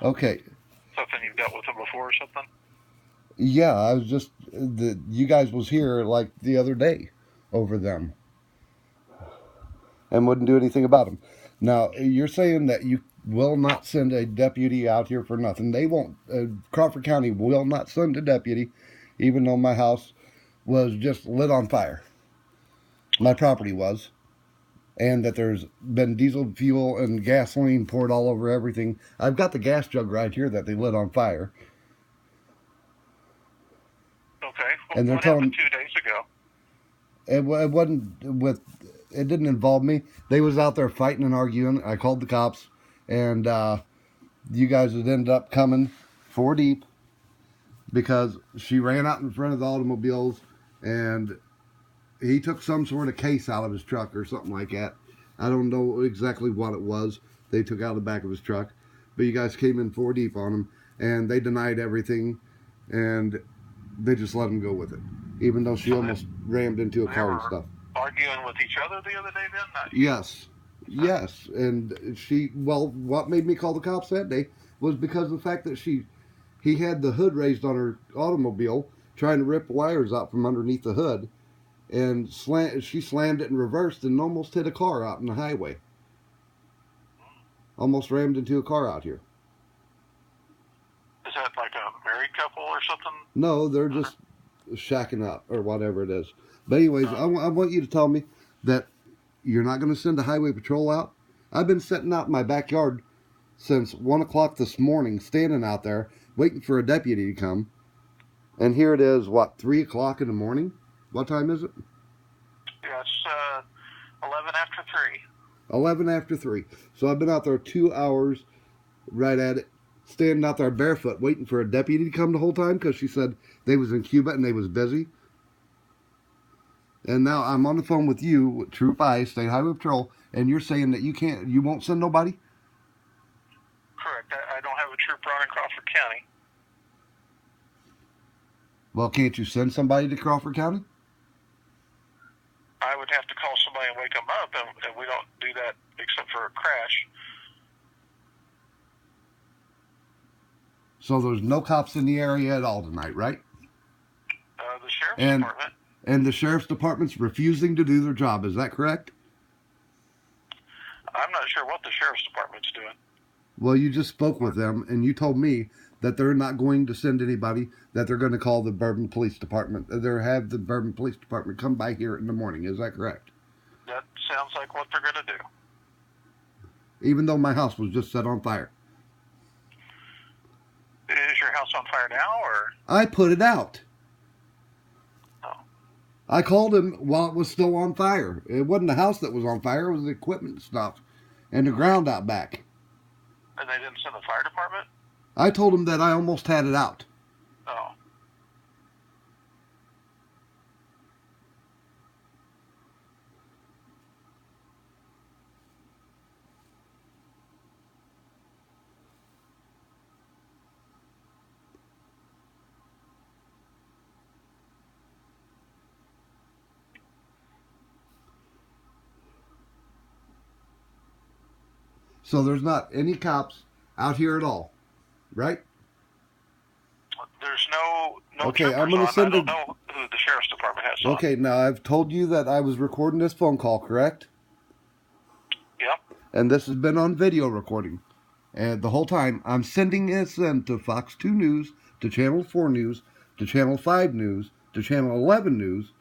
Okay. Something you've dealt with them before or something? Yeah, I was just you guys was here like the other day over them and wouldn't do anything about them. Now you're saying that you will not send a deputy out here for nothing. They won't. Crawford County will not send a deputy, even though my house was just lit on fire. My property was, and that there's been diesel fuel and gasoline poured all over everything. I've got the gas jug right here that they lit on fire, Okay. and they're What happened telling 2 days ago? it wasn't with. It didn't involve me. They was out there fighting and arguing. I called the cops, and you guys had ended up coming 4 deep because she ran out in front of the automobiles, and he took some sort of case out of his truck or something like that. I don't know exactly what it was. They took out of the back of his truck, but you guys came in 4 deep on him, and they denied everything, and they just let him go with it, even though she So almost rammed into a they car and were stuff. arguing with each other the other day then? Not you? Yes, yes, and she. Well, what made me call the cops that day was because of the fact that he had the hood raised on her automobile, trying to rip wires out from underneath the hood, and she slammed it in reverse and almost hit a car out in the highway. Almost rammed into a car out here. Is that like a married couple or something? No, they're just shacking up or whatever it is. But anyways, I want you to tell me that you're not going to send a highway patrol out. I've been sitting out in my backyard since 1 o'clock this morning, standing out there waiting for a deputy to come. And here it is, what, 3 o'clock in the morning? What time is it? Yeah, it's 11 after 3. 11 after 3. So I've been out there 2 hours right at it, standing out there barefoot waiting for a deputy to come the whole time because she said they was in Cuba and they was busy. And now I'm on the phone with you, Troop I, State Highway Patrol, and you're saying that you won't send nobody? Correct. I don't have a trooper on in Crawford County. Well, can't you send somebody to Crawford County? I would have to call somebody and wake them up, and we don't do that except for a crash. So there's no cops in the area at all tonight, right? The sheriff's And department. and the sheriff's department's refusing to do their job. Is that correct? I'm not sure what the sheriff's department's doing. Well, you just spoke with them, and you told me that they're not going to send anybody, that they're going to call the Bourbon Police Department. They'll have the Bourbon Police Department come by here in the morning. Is that correct? That sounds like what they're going to do. Even though my house was just set on fire. Is your house on fire now, or? I put it out. Oh. I called him while it was still on fire. It wasn't the house that was on fire. It was the equipment stuff and the ground out back. And they didn't send the fire department? I told him that I almost had it out. Oh. So there's not any cops out here at all, right? There's no Okay, troopers I'm gonna on. I send don't know who the sheriff's department has on. Okay, now I've told you that I was recording this phone call, correct? Yep. And this has been on video recording. And the whole time, I'm sending this in to Fox 2 News, to Channel 4 News, to Channel 5 News, to Channel 11 News.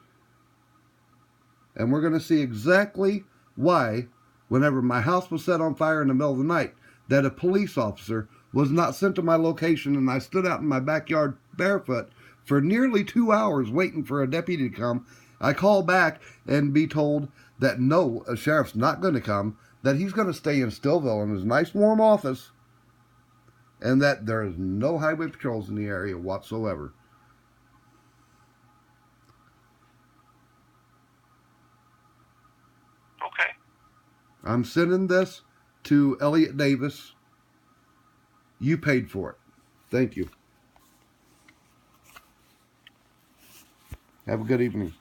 And we're going to see exactly why, whenever my house was set on fire in the middle of the night, that a police officer was not sent to my location, and I stood out in my backyard barefoot for nearly 2 hours waiting for a deputy to come. I call back and be told that no, a sheriff's not going to come, that he's going to stay in Stillville in his nice warm office, and that there is no highway patrols in the area whatsoever. Okay. I'm sending this to Elliot Davis. You paid for it. Thank you. Have a good evening.